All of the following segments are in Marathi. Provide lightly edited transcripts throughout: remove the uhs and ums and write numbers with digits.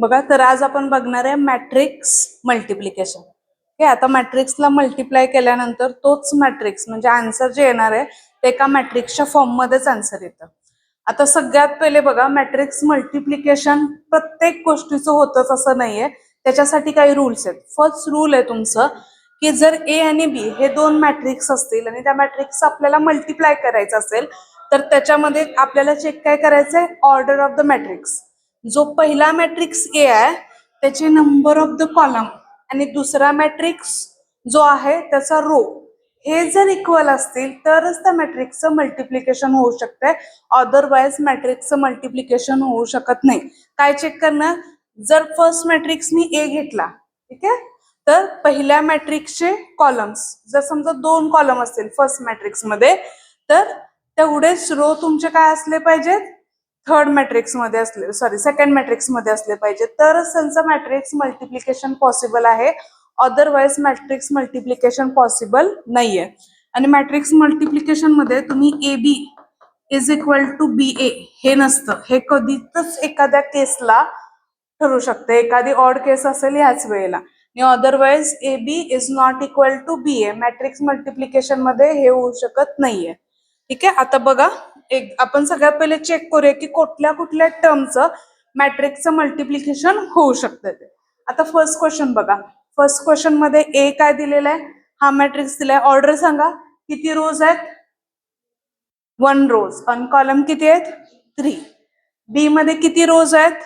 बघा, तर आज आपण बघणार आहे मॅट्रिक्स मल्टिप्लिकेशन. हे आता मॅट्रिक्सला मल्टिप्लाय केल्यानंतर तोच मॅट्रिक्स म्हणजे आन्सर जे येणार आहे ते एका मॅट्रिक्सच्या फॉर्म मध्येच आन्सर येतं. आता सगळ्यात पहिले बघा, मॅट्रिक्स मल्टिप्लिकेशन प्रत्येक गोष्टीचं होतच असं नाहीये, त्याच्यासाठी काही रूल्स आहेत. फर्स्ट रूल आहे तुमचं की जर ए आणि बी हे दोन मॅट्रिक्स असतील आणि त्या मॅट्रिक्स आपल्याला मल्टिप्लाय करायचं असेल तर त्याच्यामध्ये आपल्याला चेक काय करायचंय, ऑर्डर ऑफ द मॅट्रिक्स. जो पहिला मॅट्रिक्स ए आहे त्याचे नंबर ऑफ द कॉलम आणि दुसरा मॅट्रिक्स जो आहे त्याचा रो हे जर इक्वल असतील तरच त्या मॅट्रिक्सचं मल्टिप्लिकेशन होऊ शकते. अदरवाइज मॅट्रिक्सचं मल्टिप्लिकेशन होऊ शकत नाही. काय चेक करणार, जर फर्स्ट मॅट्रिक्स मी ए घेतला, ठीक आहे, तर पहिल्या मॅट्रिक्सचे कॉलम्स जर समजा 2 कॉलम असतील फर्स्ट मॅट्रिक्स मध्ये तर तेवढेच रो तुमचे काय असले पाहिजेत, थर्ड मॅट्रिक्स मध्ये असले, सेकंड मॅट्रिक्स मध्ये असले पाहिजे, तरच त्यांचं मॅट्रिक्स मल्टिप्लिकेशन पॉसिबल आहे. अदरवाइज मॅट्रिक्स मल्टिप्लिकेशन पॉसिबल नाहीये. आणि मॅट्रिक्स मल्टिप्लिकेशन मध्ये तुम्ही A B is equal to B A हे नसतं. हे कधीच एखाद्या केसला ठरू शकते, एखादी ऑड केस असेल ह्याच वेळेला. आणि otherwise A B is not equal to B A matrix multiplication मध्ये हे होऊ शकत नाहीये. ठीक आहे, आता बघा, आपण सगळ्यात पहिले चेक करूया की कुठल्या कुठल्या टर्मचं मॅट्रिक्सचं मल्टिप्लिकेशन होऊ शकतं ते. आता फर्स्ट क्वेश्चन बघा, फर्स्ट क्वेश्चन मध्ये ए काय दिलेला आहे, हा मॅट्रिक्स दिलाय. ऑर्डर सांगा, किती रोज आहेत, 1 रोज. आणि कॉलम किती आहेत, 3. बी मध्ये किती रोज आहेत,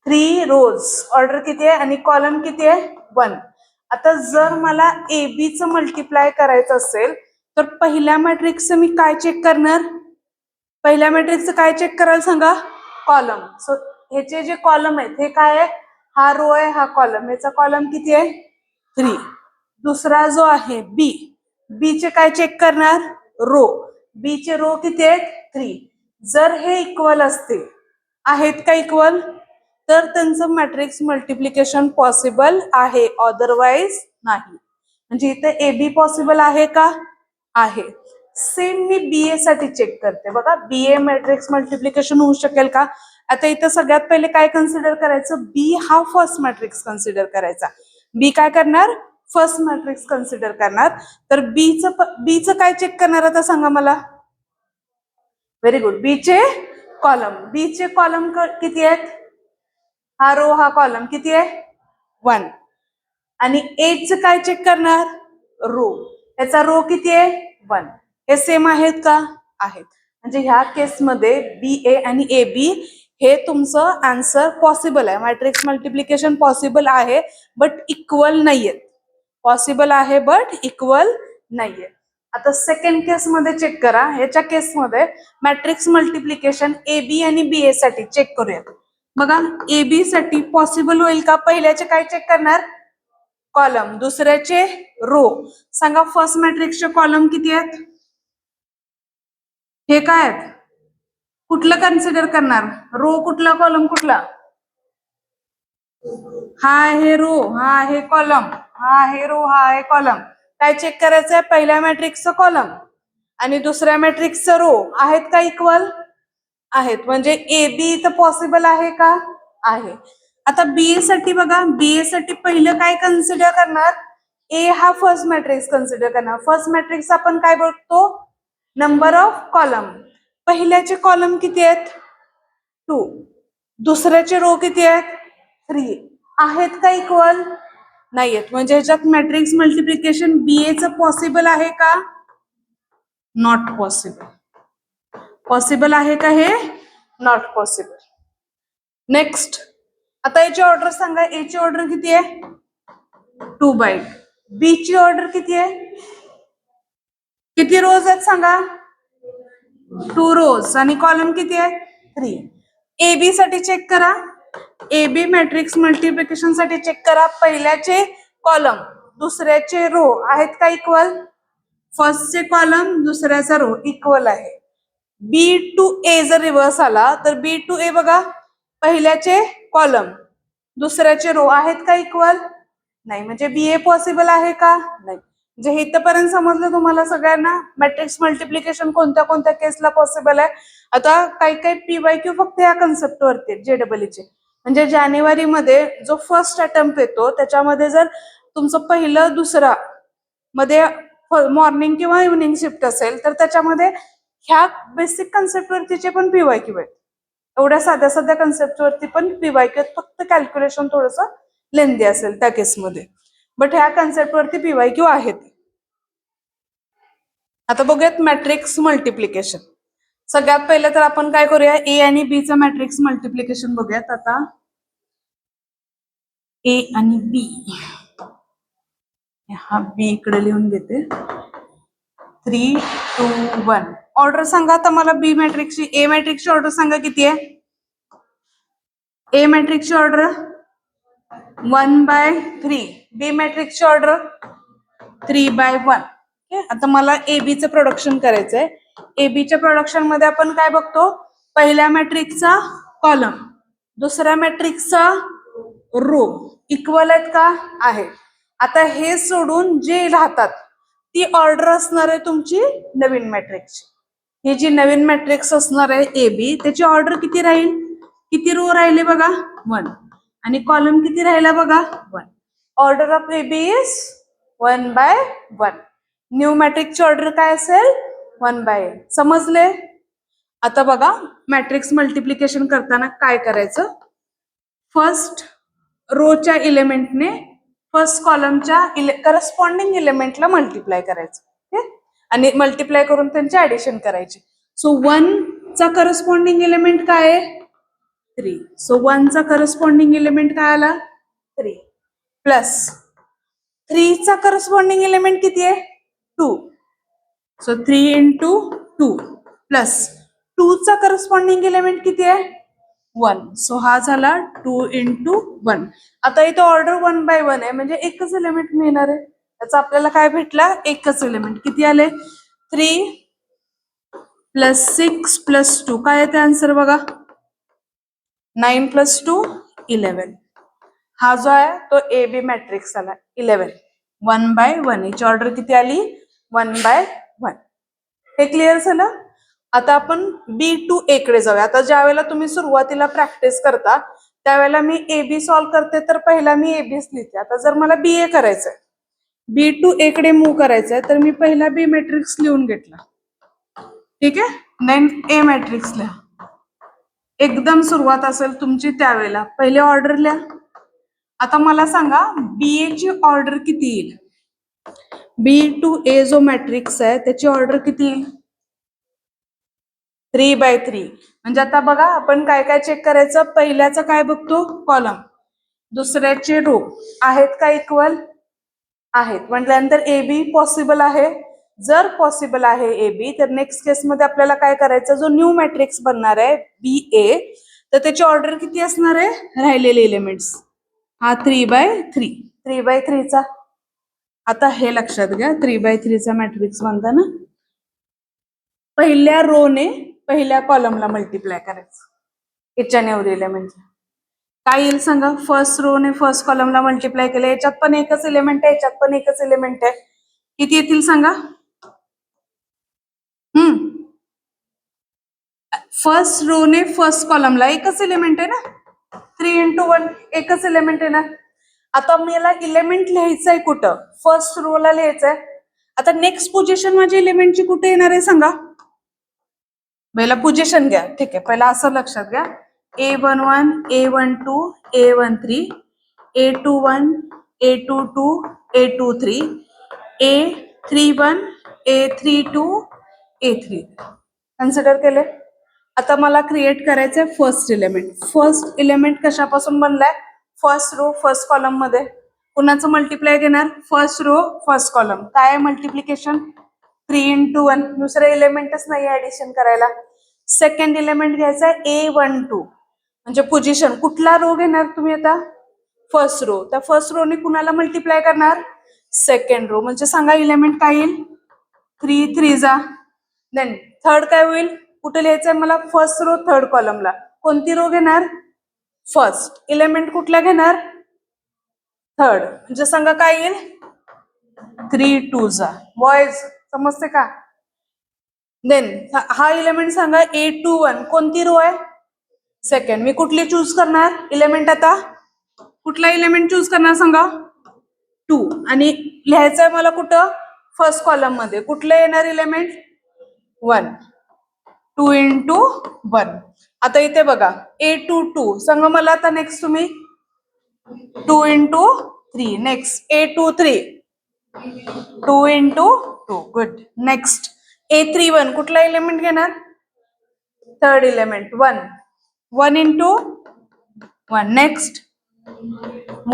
3 रोज. ऑर्डर किती आहे आणि कॉलम किती आहे, 1. आता जर मला ए बी चं मल्टिप्लाय करायचं असेल तर पहिल्या मॅट्रिक्सचं मी काय चेक करणार, पहिल्या मॅट्रिक्सचं काय चेक करायला सांगा, कॉलम. सो ह्याचे जे कॉलम आहेत हे काय आहे, हा रो आहे, हा कॉलम. याचा कॉलम किती आहे, 3. दुसरा जो आहे बी, बी चे काय चेक करणार, रो. बी चे रो किती आहेत, 3. जर हे इक्वल असतील, आहेत का इक्वल, तर त्यांचं मॅट्रिक्स मल्टिप्लिकेशन पॉसिबल आहे, अदरवाइज नाही. म्हणजे इथे ए बी पॉसिबल आहे का, आहे. सेम मी बीए साठी चेक करते. बघा, बीए मॅट्रिक्स मल्टिप्लिकेशन होऊ शकेल का. आता इथं सगळ्यात पहिले काय कन्सिडर करायचं, बी हा फर्स्ट मॅट्रिक्स कन्सिडर करायचा. बी काय करणार, फर्स्ट मॅट्रिक्स कन्सिडर करणार. तर बीचं काय चेक करणार आता सांगा मला, व्हेरी गुड, बी चे कॉलम. बी चे कॉलम किती आहेत, हा रो हा कॉलम किती आहे, 1. आणि ए च काय चेक करणार, रो. त्याचा रो किती आहे, 1. हे सेम आहेत का, आहेत. म्हणजे ह्या केसमध्ये बी ए आणि ए बी हे तुमचं आन्सर पॉसिबल आहे. मॅट्रिक्स मल्टिप्लिकेशन पॉसिबल आहे बट इक्वल नाहीये. पॉसिबल आहे बट इक्वल नाहीये. आता सेकंड केस मध्ये चेक करा. ह्याच्या केसमध्ये मॅट्रिक्स मल्टिप्लिकेशन ए बी आणि बी ए साठी चेक करूया. बघा, ए बी साठी पॉसिबल होईल का, पहिल्याचे काय चेक करणार, कॉलम. दुसऱ्याचे रो. सांगा फर्स्ट मॅट्रिक्सचे कॉलम किती आहेत, हे काय आहेत, कुठलं कन्सिडर करणार, रो कुठला, कॉलम कुठला, हा आहे रो, हा आहे कॉलम, हा आहे रो, हा आहे कॉलम. काय चेक करायचं आहे, पहिल्या मॅट्रिक्सचं कॉलम आणि दुसऱ्या मॅट्रिक्सचं रो आहेत का इक्वल, आहेत. म्हणजे ए बी तर पॉसिबल आहे का, आहे. आता बीए साठी बघा, बीए साठी पहिलं काय कन्सिडर करणार, ए हा फर्स्ट मॅट्रिक्स कन्सिडर करणार. फर्स्ट मॅट्रिक्स आपण काय बघतो, नंबर ऑफ कॉलम. पहिल्याचे कॉलम किती आहेत, 2. दुसऱ्याचे रो किती आहेत, 3. आहेत का इक्वल, नाहीयेत. म्हणजे ह्याच्यात मॅट्रिक्स मल्टिप्लिकेशन बीए चं पॉसिबल आहे का, नॉट पॉसिबल. पॉसिबल आहे का हे, नॉट पॉसिबल. नेक्स्ट, आता याची ऑर्डर सांगा. ए ची ऑर्डर किती आहे, 2 बाईट. बी ची ऑर्डर किती आहे, किती रोज आहेत सांगा, 2 रोज. आणि कॉलम किती आहे, 3. ए बी साठी चेक करा. ए बी मॅट्रिक्स मल्टिप्लिकेशन साठी चेक करा. पहिल्याचे कॉलम दुसऱ्याचे रो आहेत का इक्वल, फर्स्टचे कॉलम दुसऱ्याचा रो इक्वल आहे. बी टू ए जर रिव्हर्स आला तर बी टू ए बघा, पहिल्याचे कॉलम दुसऱ्याचे रो आहेत का इक्वल, नाही. म्हणजे बी ए पॉसिबल आहे का, नाही. म्हणजे हे इथपर्यंत समजलं तुम्हाला सगळ्यांना मॅट्रिक्स मल्टिप्लिकेशन कोणत्या कोणत्या केसला पॉसिबल आहे. आता काही काही पीवायक्यू फक्त या कन्सेप्ट वरती जेडबलईचे. म्हणजे जानेवारीमध्ये जो फर्स्ट अटेम्प्ट येतो त्याच्यामध्ये जर तुमचं पहिलं दुसरा मध्ये मॉर्निंग किंवा इव्हनिंग शिफ्ट असेल तर त्याच्यामध्ये ह्या बेसिक कन्सेप्ट वरतीचे पण पीवायक्यू आहेत. एवढ्या साध्या साध्या कन्सेप्ट वरती पण पीवायक्यू आहेत. फक्त कॅल्क्युलेशन थोडंसं लेंदी असेल त्या केसमध्ये, बट ह्या कन्सेप्ट वरती पीवायक्यू आहेत. आता बघूयात मॅट्रिक्स मल्टिप्लिकेशन. सगळ्यात पहिलं तर आपण काय करूया, ए आणि बी चं मॅट्रिक्स मल्टिप्लिकेशन बघूयात. आता ए आणि बी, हा बी इकडे लिहून देते. 3, 2, 1. ऑर्डर सांगा आता मला बी मॅट्रिक्सची. ए मॅट्रिक्सची ऑर्डर सांगा किती आहे. ए मॅट्रिक्सची ऑर्डर 1/3. बी मॅट्रिक्सची ऑर्डर 3/1. आता मला एबीचं प्रोडक्शन करायचंय. एबीच्या प्रोडक्शन मध्ये आपण काय बघतो, पहिल्या मॅट्रिक्सचा कॉलम, दुसऱ्या मॅट्रिक्सचा रो इक्वल आहेत का, आहे. आता हे सोडून जे राहतात ती ऑर्डर असणार आहे तुमची नवीन मॅट्रिक्सची. ही जी नवीन मॅट्रिक्स असणार आहे एबी, त्याची ऑर्डर किती राहील, किती रो राहिले बघा 1, आणि कॉलम किती राहिला बघा 1. Order of AB is 1/1. New मॅट्रिक्सची ऑर्डर काय असेल 1/n. समजले. आता बघा मॅट्रिक्स मल्टिप्लिकेशन करताना काय करायचं, फर्स्ट रोच्या इलेमेंटने फर्स्ट कॉलमच्या करस्पॉन्डिंग इलेमेंटला मल्टिप्लाय करायचं, आणि मल्टिप्लाय करून त्यांची ऍडिशन करायची. सो 1 चा करस्पॉन्डिंग इलेमेंट काय आहे 3. सो 1 चा करस्पॉन्डिंग इलेमेंट काय आला 3, प्लस 3 चा करस्पॉन्डिंग इलेमेंट किती आहे 2. सो 3 into 2 प्लस 2 चा करस्पॉन्डिंग इलेमेंट किती आहे 1. सो हा झाला 2 into 1. आता इथे ऑर्डर 1/1 आहे, म्हणजे एकच एलिमेंट मिळणार आहे. त्याचा आपल्याला काय भेटला, एकच एलिमेंट. किती आले 3 + 6 + 2, काय येते आन्सर बघा 9 + 2 11. हा जो आहे तो ए बी मॅट्रिक्स आला 11. 1/1. याची ऑर्डर किती आली 1/1. हे क्लिअर झालं. आता आपण B2A कडे जाऊया. आता ज्या वेळेला तुम्ही सुरुवातीला प्रॅक्टिस करता त्यावेळेला मी AB सॉल्व्ह करते तर पहिला मी ABच लिहिते. आता जर मला BA करायचंय, B2A कडे मूव्ह करायचंय, तर मी पहिला बी मॅट्रिक्स लिहून घेतला, ठीक आहे. देन ए मॅट्रिक्स लिहा. एकदम सुरुवात असेल तुमची त्यावेळेला पहिले ऑर्डर लिहा. आता मला सांगा BA ची ऑर्डर किती येईल. B2A जो मॅट्रिक्स आहे त्याची ऑर्डर किती येईल 3/3. म्हणजे आता बघा आपण काय काय चेक करायचं, पहिल्याचं काय बघतो कॉलम, दुसऱ्याचे रो आहेत का इक्वल, आहेत. म्हटल्यानंतर AB पॉसिबल आहे. जर पॉसिबल आहे AB, तर नेक्स्ट केस मध्ये आपल्याला काय करायचं, जो न्यू मॅट्रिक्स बनणार आहे BA, तर त्याची ऑर्डर किती असणार आहे राहिलेले एलिमेंट्स, हा 3/3. 3/3 चा आता हे लक्षात घ्या, 3/3 चा मॅट्रिक्स बनताना पहिल्या रोने पहिल्या कॉलमला मल्टिप्लाय करायचं, याच्याने एलिमेंटला काय येईल सांगा. फर्स्ट रोने फर्स्ट कॉलमला मल्टिप्लाय केलं, याच्यात पण एकच एलिमेंट आहे, याच्यात पण एकच एलिमेंट आहे, किती येतील सांगा. फर्स्ट रोने फर्स्ट कॉलमला एकच एलिमेंट आहे ना, 3 into 1 एकच एलिमेंट आहे ना. आता मला इलेमेंट लिहायचंय कुठं, फर्स्ट रो ला लिहायचंय. आता नेक्स्ट पोझिशन माझ्या एलिमेंटची कुठे येणार आहे सांगा. पहिला पोझिशन घ्या, ठीक आहे. पहिला असं लक्षात घ्या, A11, A12, A13, A21, A22, A23, A31, A32, A3 consider केले. आता मला क्रिएट करायचंय फर्स्ट एलिमेंट. फर्स्ट एलिमेंट कशापासून बनलाय, फर्स्ट रो फर्स्ट कॉलम मध्ये. कुणाचं मल्टिप्लाय घेणार, फर्स्ट रो फर्स्ट कॉलम. काय मल्टिप्लिकेशन 3 into 1. दुसरं एलिमेंटच नाही ऍडिशन करायला. सेकंड एलिमेंट घ्यायचा A12, म्हणजे पोझिशन. कुठला रो घेणार तुम्ही आता, फर्स्ट रो. त्या फर्स्ट रोने कुणाला मल्टिप्लाय करणार, सेकंड रो. म्हणजे सांगा एलिमेंट काय येईल 3 3 जा. देन थर्ड काय होईल, कुठे लिहायचंय मला, फर्स्ट रो थर्ड कॉलमला. कोणती रो घेणार, फर्स्ट. एलिमेंट कुठला घेणार, थर्ड. म्हणजे सांगा काय येईल 3 2 जा. बॉयज समजते का. देन हा एलिमेंट सांगा A21, कोणती रो आहे सेकंड. मी कुठली चूज करणार इलेमेंट आता? कुठला इलेमेंट चूज करणार सांगा? 2. आणि लिहायचंय मला कुठं? फर्स्ट कॉलम मध्ये. कुठलं येणार इलेमेंट? 1. 2 इंटू 1. आता इथे बघा A टू 2 सांगा मला आता. नेक्स्ट तुम्ही 2 into 3. Next A two 3. 2 into 2. Good. Next A3 1. कुठला इलेमेंट घेणार? Third element 1. 1 into 1. Next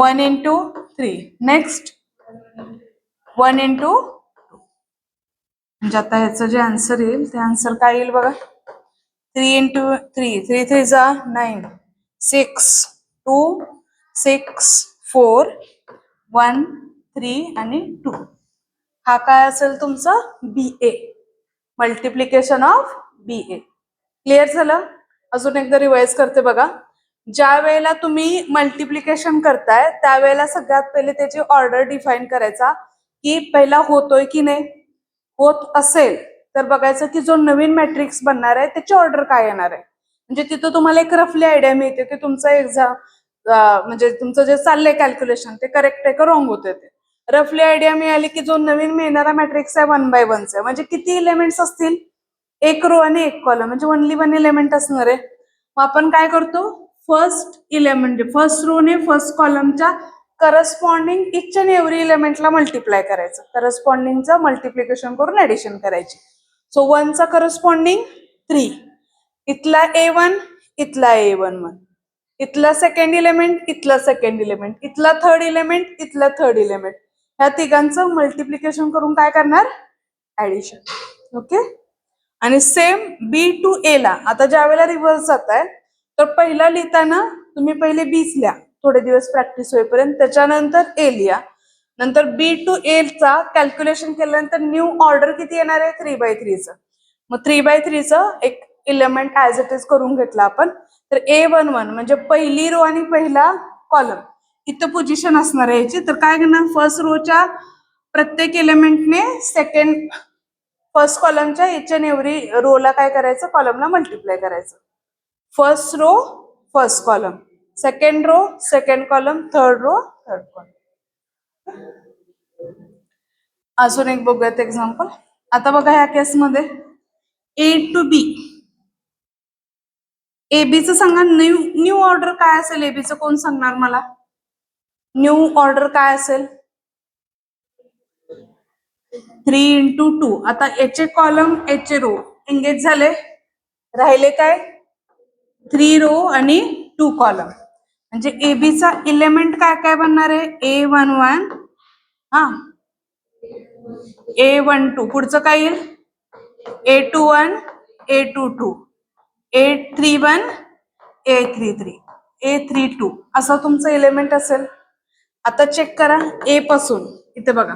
1 into 3. Next 1 into 2. म्हणजे आता ह्याचं जे आन्सर येईल ते आन्सर काय येईल बघा. 3 इंटू 3. 3 3 जा 9. 6 2 6 4 1 3 आणि 2. हा काय असेल तुमचा? BA. Multiplication of BA. Clear झालं? अजून एकदा रिवाइज करते बघा. ज्या वेळेला तुम्ही मल्टिप्लिकेशन करताय त्यावेळेला सगळ्यात पहिले त्याची ऑर्डर डिफाईन करायचा की पहिला होतोय की नाही. होत असेल तर बघायचं की जो नवीन मॅट्रिक्स बनणार आहे त्याची ऑर्डर काय येणार आहे. म्हणजे तिथं तुम्हाला एक रफली आयडिया मिळते की तुमचं एक्झाम म्हणजे तुमचं जे चाललंय कॅल्क्युलेशन ते करेक्ट आहे का रॉंग होते. ते रफली आयडिया मिळाली की जो नवीन मिळणारा मॅट्रिक्स आहे 1 बाय 1 आहे. म्हणजे किती एलिमेंट्स असतील? एक रो आणि एक कॉलम. म्हणजे ओनली 1 एलिमेंट असणार आहे. मग आपण काय करतो? फर्स्ट इलेमेंट फर्स्ट रो ने फर्स्ट कॉलमच्या करस्पॉन्डिंग इच अँड एव्हरी इलेमेंटला मल्टिप्लाय करायचं. करस्पॉन्डिंगचं मल्टिप्लिकेशन करून ऍडिशन करायची. सो 1 चा करस्पॉन्डिंग 3. इथला A1 इथला A11. इथला सेकंड इलेमेंट इथला सेकंड इलेमेंट. इथला थर्ड इलेमेंट इथला थर्ड इलेमेंट. ह्या तिघांचं मल्टिप्लिकेशन करून काय करणार? ऍडिशन. ओके. आणि सेम B टू A ला. आता ज्या वेळेला रिव्हर्स जात आहे तर पहिला लिहिताना तुम्ही पहिले Bच लिहा थोडे दिवस प्रॅक्टिस होईपर्यंत. त्याच्यानंतर A लिहा. नंतर B टू A चा कॅल्क्युलेशन केल्यानंतर न्यू ऑर्डर किती येणार आहे? 3/3 चं. मग 3/3 चं एक इलेमेंट ऍज इट इज करून घेतला आपण. तर A11 म्हणजे पहिली रो आणि पहिला कॉलम इथं पोझिशन असणार आहे याची. तर काय करणार? फर्स्ट रोच्या प्रत्येक एलिमेंटने सेकंड फर्स्ट कॉलमच्या इच अँड एव्हरी रोला काय करायचं? कॉलमला मल्टिप्लाय करायचं. First row first column, second row second column, third row third column. अजून एक बघूयात एक्झाम्पल. आता बघा ह्या केसमध्ये A टू B. एबीचं सांगा न्यू ऑर्डर काय असेल? एबीचं कोण सांगणार मला? न्यू ऑर्डर काय असेल? 3 इंटू 2. आता याचे कॉलम याचे रो एंगेज झाले. राहिले काय? 3 रो आणि 2 कॉलम. म्हणजे एबीचा इलेमेंट काय काय बनणार आहे? A11 हा A12. पुढचं काय येईल? A21 A22 A31 A33 A32 असं तुमचं एलिमेंट असेल. आता चेक करा ए पासून. इथे बघा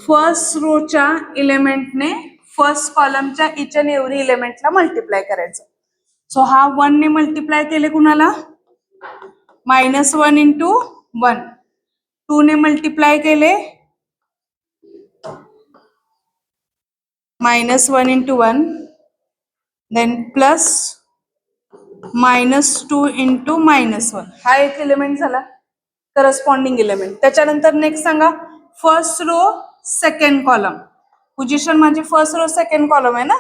फर्स्ट रोच्या इलेमेंटने फर्स्ट कॉलमच्या इच अँड एव्हरी इलेमेंटला मल्टिप्लाय करायचं. सो हा 1 ने मल्टिप्लाय केले कुणाला? -1 इंटू 1. 2 ने मल्टिप्लाय केले -1 इंटू 1. Then plus -2 into -1. हा एक एलिमेंट झाला करस्पॉन्डिंग एलिमेंट. त्याच्यानंतर नेक्स्ट सांगा first row second column. Position माझी फर्स्ट रो सेकंड कॉलम आहे ना.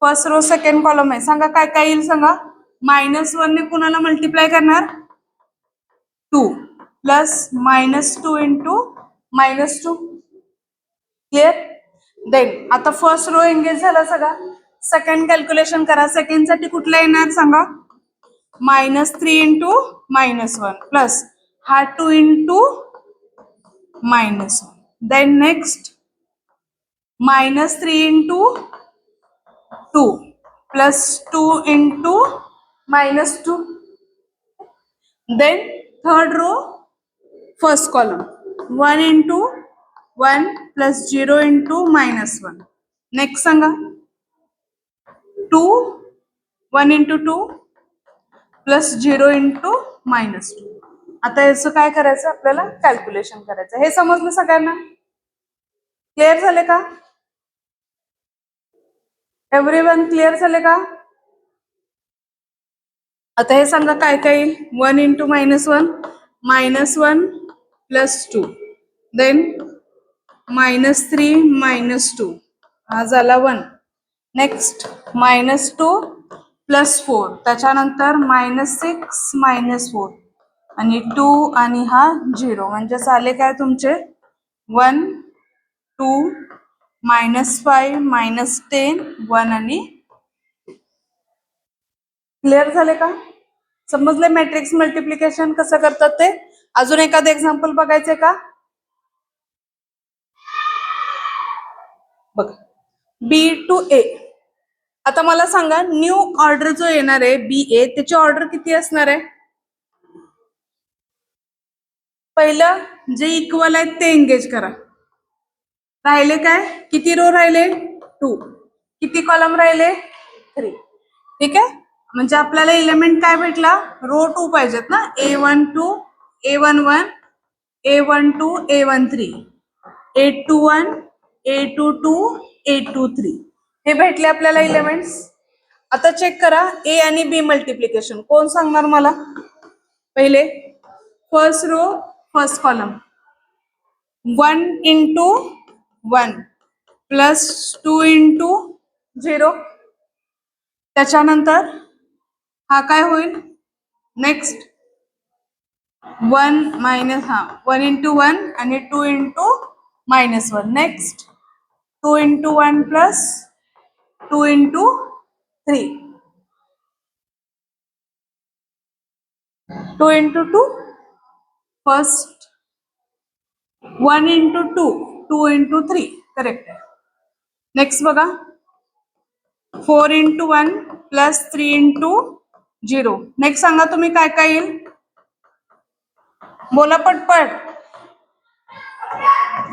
फर्स्ट रो सेकंड कॉलम आहे. सांगा काय काय येईल सांगा. -1 ने कुणाला मल्टिप्लाय करणार? 2 प्लस -2 इंटू -2. क्लिअर? देन आता फर्स्ट रो एंगेज झाला सगळा. सेकंड कॅल्क्युलेशन करा. सेकंड साठी कुठला येणार सांगा? -3 इंटू -1 प्लस हा 2 into -1. Then next -3 into 2 plus 2 into -2. Then third row first column 1 into 1 plus 0 into -1. Next सांगा 2 1 इंटू 2 प्लस 0 इंटू -2. आता याचं काय करायचं? आपल्याला कॅल्क्युलेशन करायचं. हे समजलं सगळ्यांना? क्लिअर झाले का? एव्हरीवन क्लिअर झाले का? आता हे सांगा काय काय येईल. 1 इंटू -1 -1 प्लस 2 देन -3 -2 हा झाला 1. नेक्स्ट -2 प्लस 4 त्याच्यानंतर -6 -4 आणि 2 आणि हा 0 म्हणजे झाले काय तुमचे 1 2 -5 -10 1 आणि क्लिअर झाले का. समजले मॅट्रिक्स मल्टिप्लिकेशन कसं करतात ते. अजून एखादं एक्झाम्पल बघायचंय का. बघा B to A. आता मला सांगा न्यू ऑर्डर जो येणार आहे BA त्याची ऑर्डर किती असणार आहे. पहिलं जे इक्वल आहेत ते एंगेज करा. राहिले काय किती रो राहिले 2. किती कॉलम राहिले 3. ठीक आहे म्हणजे आपल्याला एलिमेंट काय भेटला रो 2 पाहिजेत ना. A12 A11 A12 A13 A21 A22 A23 हे भेटले आपल्याला एलिमेंट्स. आता चेक करा A आणि B मल्टिप्लिकेशन कोण सांगणार मला. पहिले first row first column 1 into 1 plus 2 into 0 त्याच्यानंतर हा काय होईल नेक्स्ट 1 मायनस 1 इंटू 1 आणि 2 into -1 next 2 into 1 plus 2 into 3 2 into 2 first 1 into 2 2 into 3 correct आहे. नेक्स्ट बघा 4 इंटू 1 प्लस 3 इंटू 0 नेक्स्ट सांगा तुम्ही काय काय येईल. बोला पटपट.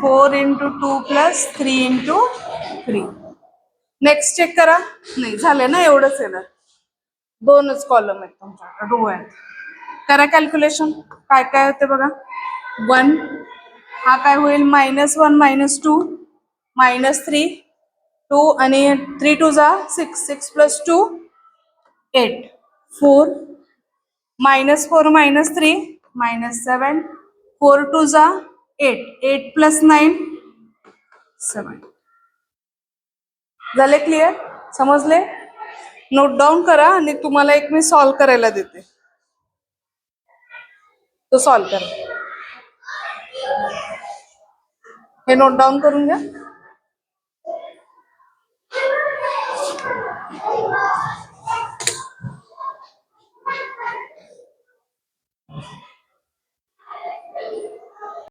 4 into 2 plus 3 into 3 next check करा. नाही झाले ना एवढंच येणार. 2च कॉलम आहेत तुमच्याकडे रो आहेत. करा कॅल्क्युलेशन काय काय होते बघा. 1 हा काय होईल -1 -2 -3 2 आणि 3 2 जा 6 6 प्लस 2 8 4 -4 -3 -7 4 2 जा 8 8 प्लस 9 7 झाले. क्लिअर समजले. नोट डाऊन करा आणि तुम्हाला एक मी सॉल्व करायला देते तो सॉल्व करा. हे नोट डाऊन करून घ्या.